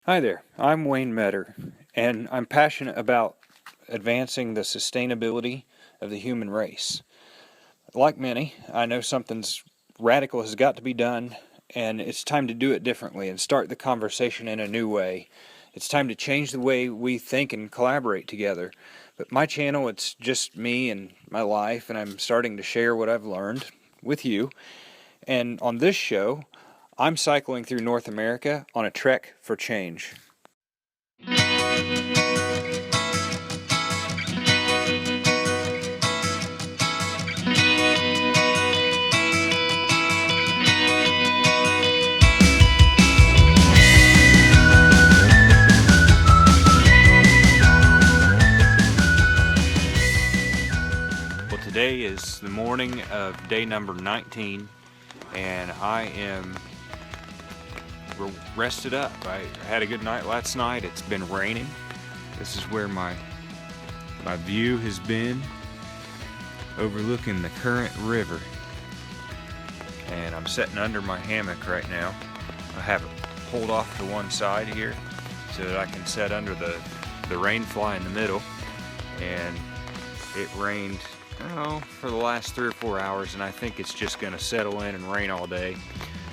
Hi there, I'm Wayne Metter, and I'm passionate about advancing the sustainability of the human race. Like many, I know something's radical has got to be done, and it's time to do it differently and start the conversation in a new way. It's time to change the way we think and collaborate together. But my channel, it's just me and my life, and I'm starting to share what I've learned with you. And on this show, I'm cycling through North America on a trek for change. Well, today is the morning of day number 19, and I am rested up. I had a good night last night. It's been raining. This is where my view has been, overlooking the Current River. And I'm sitting under my hammock right now. I have it pulled off to one side here so that I can sit under the rain fly in the middle. And it rained for the last 3 or 4 hours, and I think it's just gonna settle in and rain all day.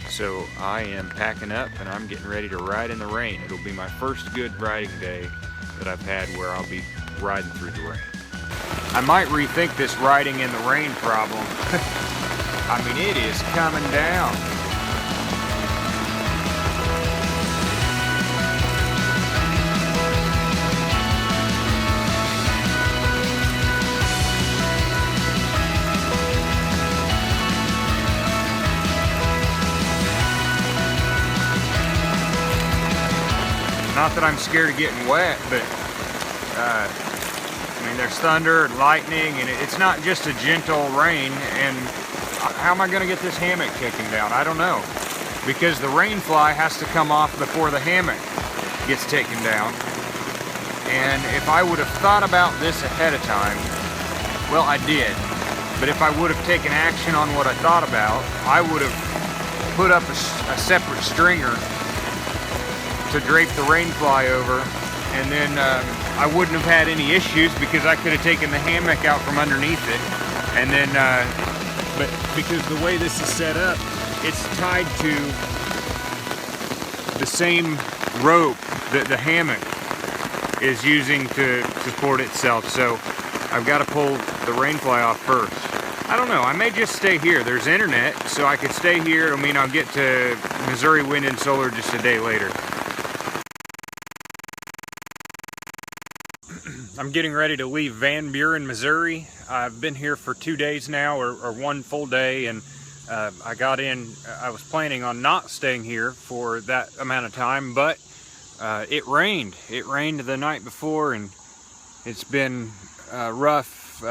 So I am packing up and I'm getting ready to ride in the rain. It'll be my first good riding day that I've had where I'll be riding through the rain. I might rethink this riding in the rain problem. I mean, it is coming down. Not that I'm scared of getting wet, but I mean, there's thunder and lightning, and it's not just a gentle rain. And how am I going to get this hammock taken down? I don't know, because the rain fly has to come off before the hammock gets taken down. And if I would have thought about this ahead of time, well, I did. But if I would have taken action on what I thought about, I would have put up a separate stringer to drape the rain fly over, and then I wouldn't have had any issues because I could have taken the hammock out from underneath it. And then, but because the way this is set up, it's tied to the same rope that the hammock is using to support itself. So I've got to pull the rain fly off first. I don't know, I may just stay here. There's internet, so I could stay here. It'll mean I'll get to Missouri Wind and Solar just a day later. I'm getting ready to leave Buren, Missouri. I've been here for 2 days now, or one full day, and I got in. I was planning on not staying here for that amount of time, but it rained. It rained the night before, and it's been rough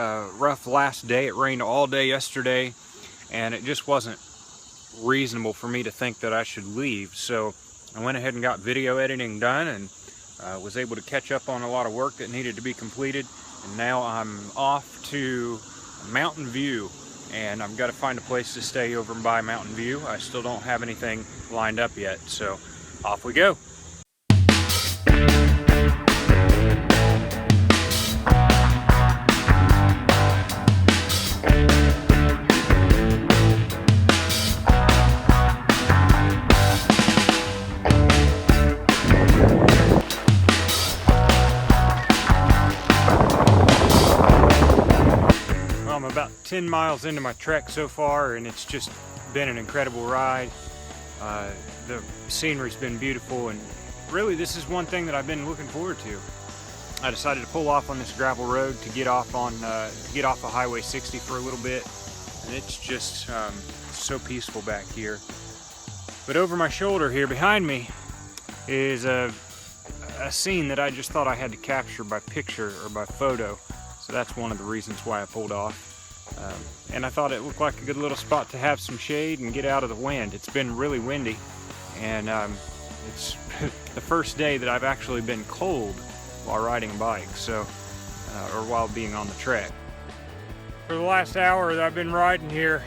last day. It rained all day yesterday, and it just wasn't reasonable for me to think that I should leave. So I went ahead and got video editing done, and was able to catch up on a lot of work that needed to be completed. And now I'm off to Mountain View, and I've got to find a place to stay over by Mountain View. I still don't have anything lined up yet, so off we go. I'm about 10 miles into my trek so far, and it's just been an incredible ride. The scenery's been beautiful, and really this is one thing that I've been looking forward to. I decided to pull off on this gravel road to get off of Highway 60 for a little bit, and it's just so peaceful back here. But over my shoulder here behind me is a scene that I just thought I had to capture by picture or by photo. So that's one of the reasons why I pulled off. And I thought it looked like a good little spot to have some shade and get out of the wind. It's been really windy, and it's the first day that I've actually been cold while riding a bike, so or while being on the trek. For the last hour that I've been riding here,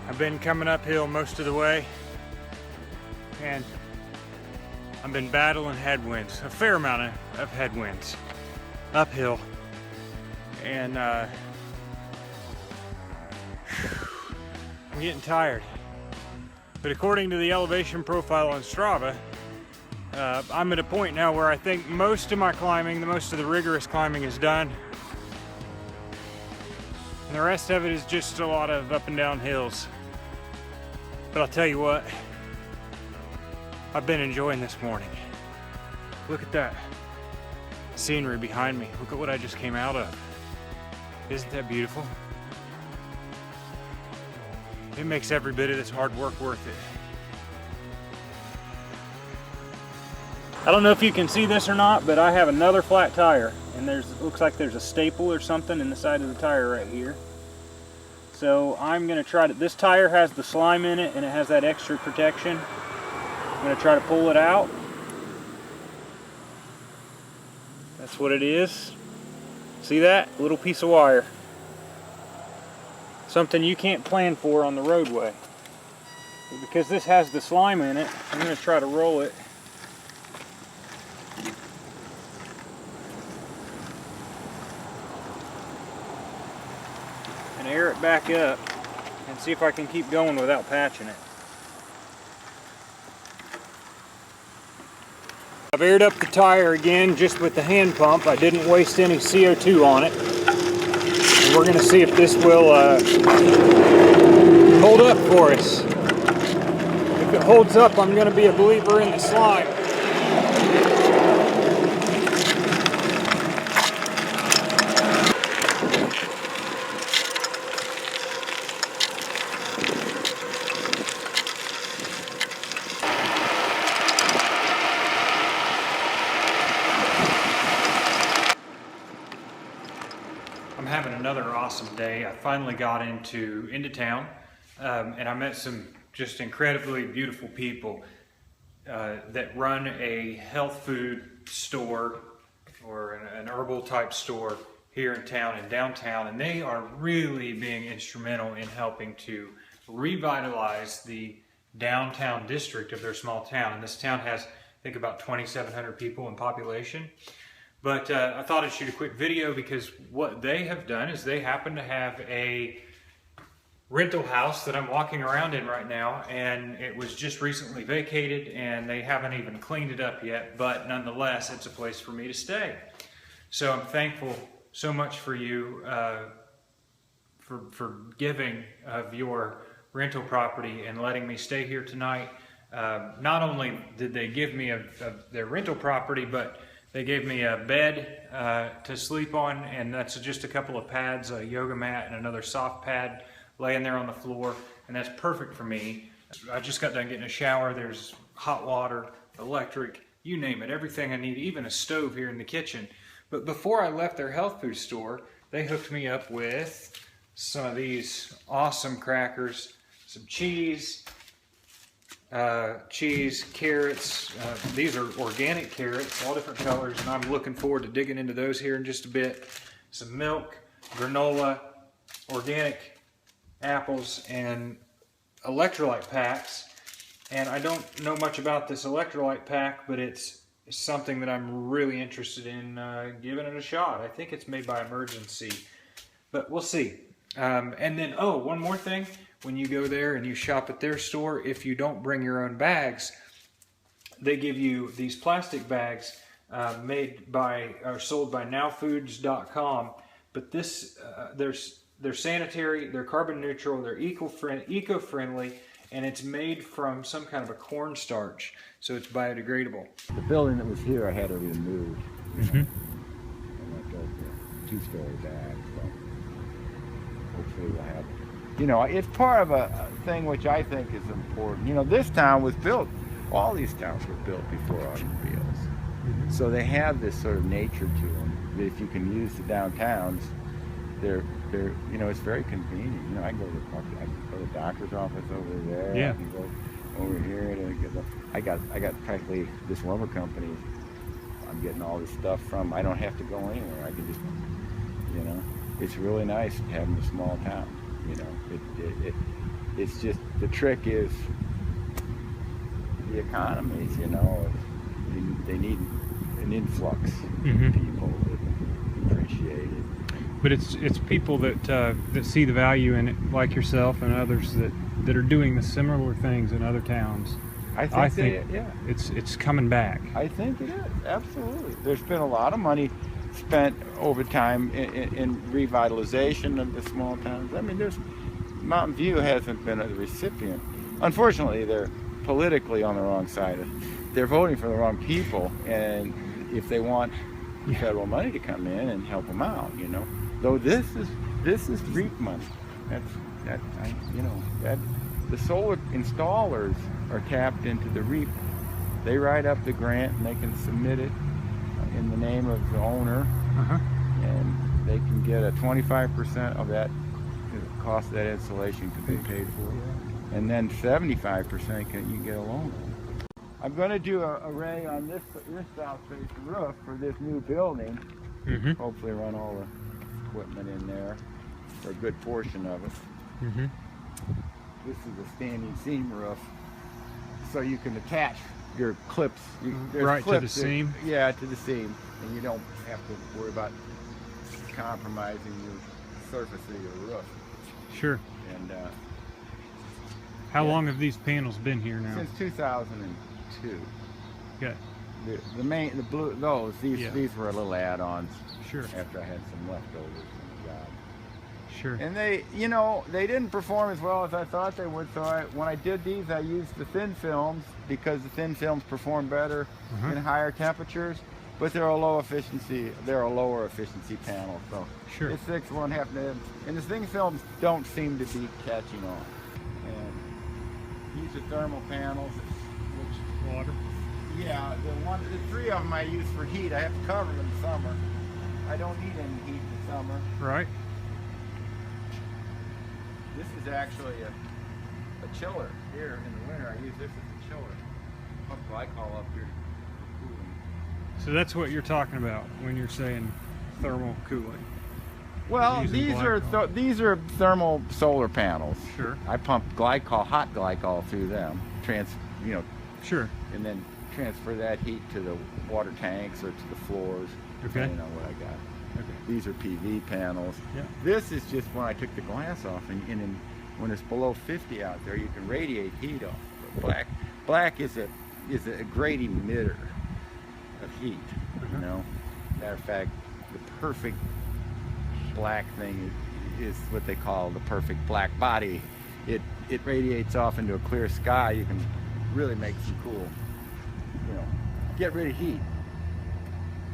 I've been coming uphill most of the way, and I've been battling headwinds, a fair amount of headwinds, uphill, and I'm getting tired. But according to the elevation profile on Strava, I'm at a point now where I think most of my climbing, most of the rigorous climbing is done. And the rest of it is just a lot of up and down hills. But I'll tell you what, I've been enjoying this morning. Look at that scenery behind me. Look at what I just came out of. Isn't that beautiful? It makes every bit of this hard work worth it. I don't know if you can see this or not, but I have another flat tire, and looks like there's a staple or something in the side of the tire right here. So I'm gonna try to, this tire has the slime in it and it has that extra protection. I'm gonna try to pull it out. That's what it is. See that? A little piece of wire. Something you can't plan for on the roadway. But because this has the slime in it, I'm gonna try to roll it. And air it back up and see if I can keep going without patching it. I've aired up the tire again just with the hand pump. I didn't waste any CO2 on it. And we're going to see if this will hold up for us. If it holds up, I'm going to be a believer in the slime. I'm having another awesome day. I finally got into town, and I met some just incredibly beautiful people that run a health food store or an herbal type store here in town, in downtown, and they are really being instrumental in helping to revitalize the downtown district of their small town. And this town has, I think, about 2,700 people in population. But I thought I'd shoot a quick video because what they have done is they happen to have a rental house that I'm walking around in right now, and it was just recently vacated and they haven't even cleaned it up yet, but nonetheless it's a place for me to stay. So I'm thankful so much for you for giving of your rental property and letting me stay here tonight. Not only did they give me their rental property, but they gave me a bed to sleep on, and that's just a couple of pads, a yoga mat and another soft pad laying there on the floor, and that's perfect for me. I just got done getting a shower. There's hot water, electric, you name it, everything I need, even a stove here in the kitchen. But before I left their health food store, they hooked me up with some of these awesome crackers, some cheese, carrots. These are organic carrots, all different colors, and I'm looking forward to digging into those here in just a bit. Some milk, granola, organic apples, and electrolyte packs. And I don't know much about this electrolyte pack, but it's something that I'm really interested in giving it a shot. I think it's made by Emergency, but we'll see. And then, oh, one more thing. When you go there and you shop at their store, if you don't bring your own bags, they give you these plastic bags made by or sold by nowfoods.com. But this, they're sanitary, they're carbon neutral, they're eco-friendly, and it's made from some kind of a cornstarch, so it's biodegradable. The building that was here, I had to remove. And I built a two-story bag, so hopefully we'll have. You know, it's part of a thing which I think is important. You know, this town was built, all these towns were built before automobiles. So they have this sort of nature to them. If you can use the downtowns, they're you know, it's very convenient. You know, I can go to the doctor's office over there. Yeah. I can go over here to get I got practically this lumber company I'm getting all this stuff from. I don't have to go anywhere. I can just, you know, it's really nice having a small town. You know, it's just, the trick is the economies, you know. they need an influx Mhm. of people that appreciate it. But it's people that see the value in it, like yourself and others that are doing the similar things in other towns. I think yeah. It's coming back. I think it is, absolutely. There's been a lot of money spent over time in revitalization of the small towns. I mean, Mountain View hasn't been a recipient. Unfortunately, they're politically on the wrong side. They're voting for the wrong people, and if they want federal money to come in and help them out, you know. Though this is REAP money. The solar installers are tapped into the REAP. They write up the grant and they can submit it in the name of the owner, and they can get a 25% of that. The cost of that installation can be paid for, and then 75% you can get a loan. I'm going to do an array on this south facing roof for this new building. Hopefully run all the equipment in there, or a good portion of it. This is a standing seam roof, so you can attach your clips. Right to the seam? Yeah, to the seam, and you don't have to worry about compromising the surface of your roof. Sure. And how long have these panels been here now? Since 2002. Okay. These were a little add-ons. Sure. After I had some leftovers from the job. Sure. And they didn't perform as well as I thought they would. So when I did these, I used the thin films because the thin films perform better in higher temperatures. But they're a lower efficiency panel. So sure. It's 6.5 and the thin films don't seem to be catching on. And these are thermal panels. Which water? Yeah, the 3 of them I use for heat. I have to cover them in the summer. I don't need any heat in the summer. Right. This is actually a chiller here in the winter. I use this as a chiller. Pump glycol up here for cooling. So that's what you're talking about when you're saying thermal cooling. Well, these are thermal solar panels. Sure. I pump hot glycol through them. Sure. And then transfer that heat to the water tanks or to the floors. Depending on what I got. Okay. These are PV panels. Yeah. This is just when I took the glass off, and when it's below 50 out there, you can radiate heat off. Black is a great emitter of heat. You know, matter of fact, the perfect black thing is what they call the perfect black body. It radiates off into a clear sky. You can really make some cool, get rid of heat.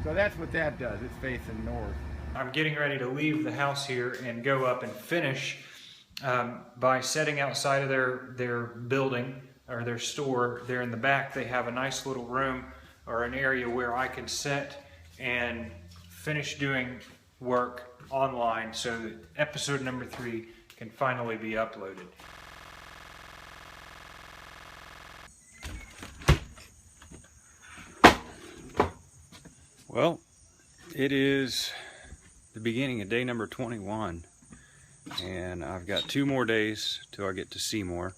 So that's what that does. It's facing north. I'm getting ready to leave the house here and go up and finish by setting outside of their building or their store. There in the back, they have a nice little room or an area where I can sit and finish doing work online so that episode number 3 can finally be uploaded. Well, it is the beginning of day number 21, and I've got 2 more days till I get to Seymour.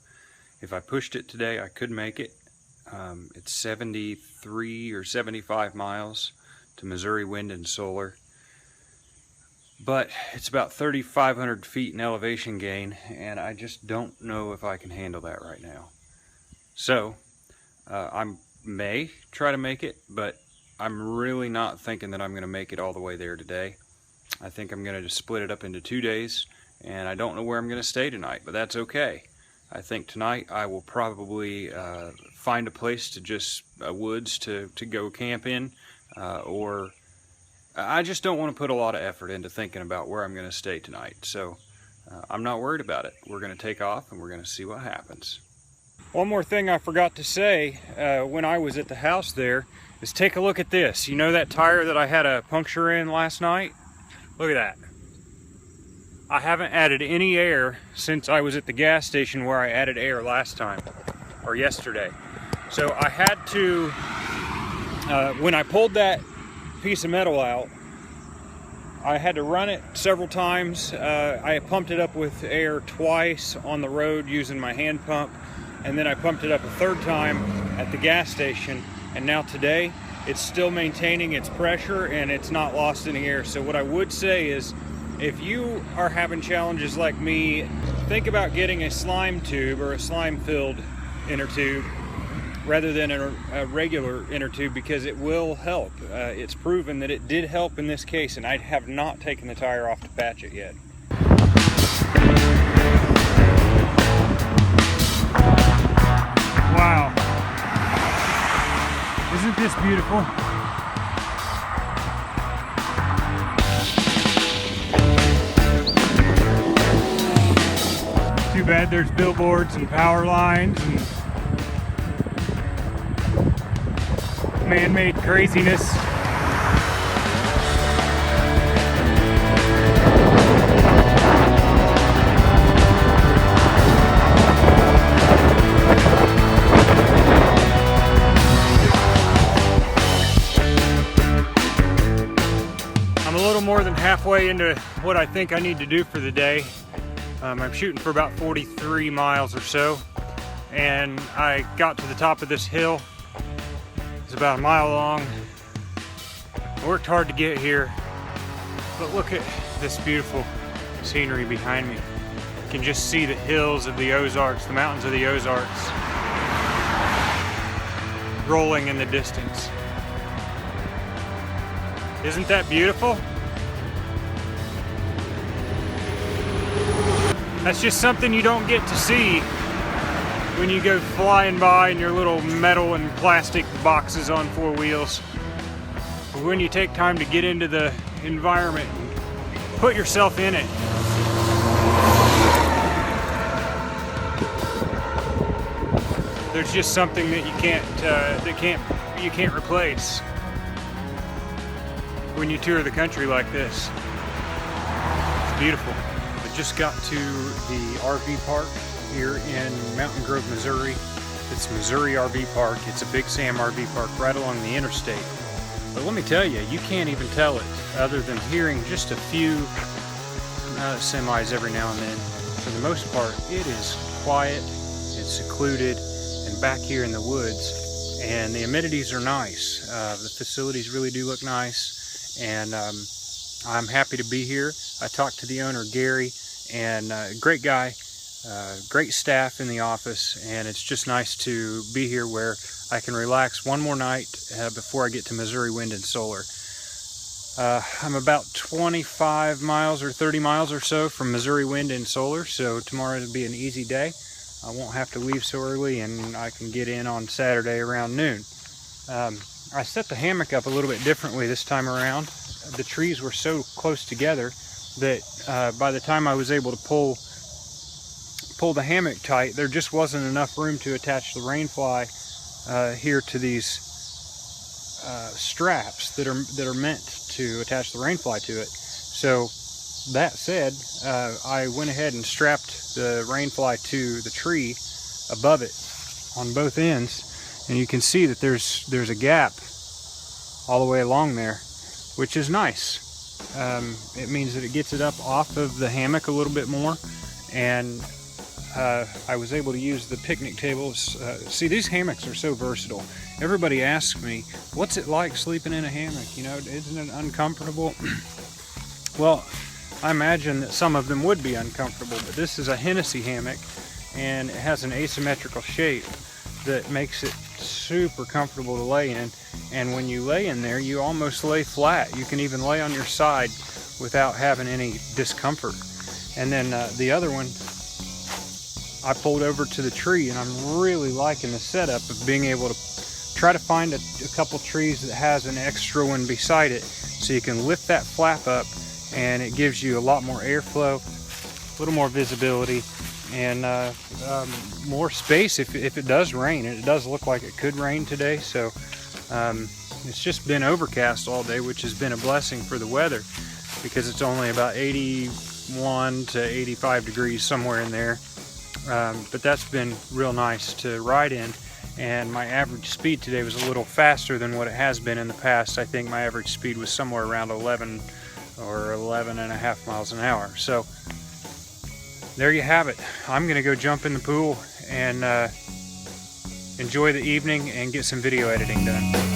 If I pushed it today, I could make it. It's 73 or 75 miles to Missouri Wind and Solar, but it's about 3,500 feet in elevation gain, and I just don't know if I can handle that right now. So I may try to make it, but I'm really not thinking that I'm going to make it all the way there today. I think I'm going to just split it up into 2 days, and I don't know where I'm going to stay tonight, but that's okay. I think tonight I will probably find a place to just woods to go camp in, or I just don't want to put a lot of effort into thinking about where I'm going to stay tonight. So I'm not worried about it. We're going to take off and we're going to see what happens. One more thing I forgot to say when I was at the house there is take a look at this. You know that tire that I had a puncture in last night? Look at that. I haven't added any air since I was at the gas station where I added air last time, or yesterday. So I had to, when I pulled that piece of metal out, I had to run it several times. I pumped it up with air twice on the road using my hand pump, and then I pumped it up a 3rd time at the gas station, and now today it's still maintaining its pressure and it's not lost any air. So what I would say is, if you are having challenges like me, think about getting a slime tube or a slime filled inner tube rather than a regular inner tube, because it will help. It's proven that it did help in this case, and I have not taken the tire off to patch it yet. Wow. Isn't this beautiful? Too bad there's billboards and power lines and man-made craziness. I'm a little more than halfway into what I think I need to do for the day. I'm shooting for about 43 miles or so, and I got to the top of this hill. It's about a mile long. I worked hard to get here, but look at this beautiful scenery behind me. You can just see the hills of the Ozarks, the mountains of the Ozarks, rolling in the distance. Isn't that beautiful? That's just something you don't get to see when you go flying by in your little metal and plastic boxes on four wheels. But when you take time to get into the environment and put yourself in it, there's just something that you can't replace when you tour the country like this. It's beautiful. I just got to the RV park here in Mountain Grove, Missouri. It's Missouri RV Park. It's a Big Sam RV park right along the interstate. But let me tell you, you can't even tell it other than hearing just a few semis every now and then. For the most part, it is quiet, it's secluded, and back here in the woods. And the amenities are nice. The facilities really do look nice, and I'm happy to be here. I talked to the owner, Gary, and great guy, great staff in the office, and it's just nice to be here where I can relax one more night before I get to Missouri Wind and Solar. I'm about 25 miles or 30 miles or so from Missouri Wind and Solar, so tomorrow will be an easy day. I won't have to leave so early, and I can get in on Saturday around noon. I set the hammock up a little bit differently this time around. The trees were so close together that by the time I was able to pull the hammock tight, there just wasn't enough room to attach the rainfly here to these straps that are meant to attach the rainfly to it. So that said, I went ahead and strapped the rainfly to the tree above it on both ends, and you can see that there's a gap all the way along there, which is nice. It means that it gets it up off of the hammock a little bit more, and I was able to use the picnic tables. See, these hammocks are so versatile. Everybody asks me, what's it like sleeping in a hammock? You know, isn't it uncomfortable? Well, I imagine that some of them would be uncomfortable, but this is a Hennessy hammock, and it has an asymmetrical shape that makes it super comfortable to lay in. And when you lay in there, you almost lay flat. You can even lay on your side without having any discomfort. And then the other one, I pulled over to the tree, and I'm really liking the setup of being able to try to find a couple trees that has an extra one beside it, so you can lift that flap up, and it gives you a lot more airflow, a little more visibility, and more space if it does rain. And it does look like it could rain today, so it's just been overcast all day, which has been a blessing for the weather, because it's only about 81 to 85 degrees, somewhere in there. But that's been real nice to ride in, and my average speed today was a little faster than what it has been in the past. I think my average speed was somewhere around 11 or 11 and a half miles an hour. So there you have it. I'm gonna go jump in the pool and enjoy the evening and get some video editing done.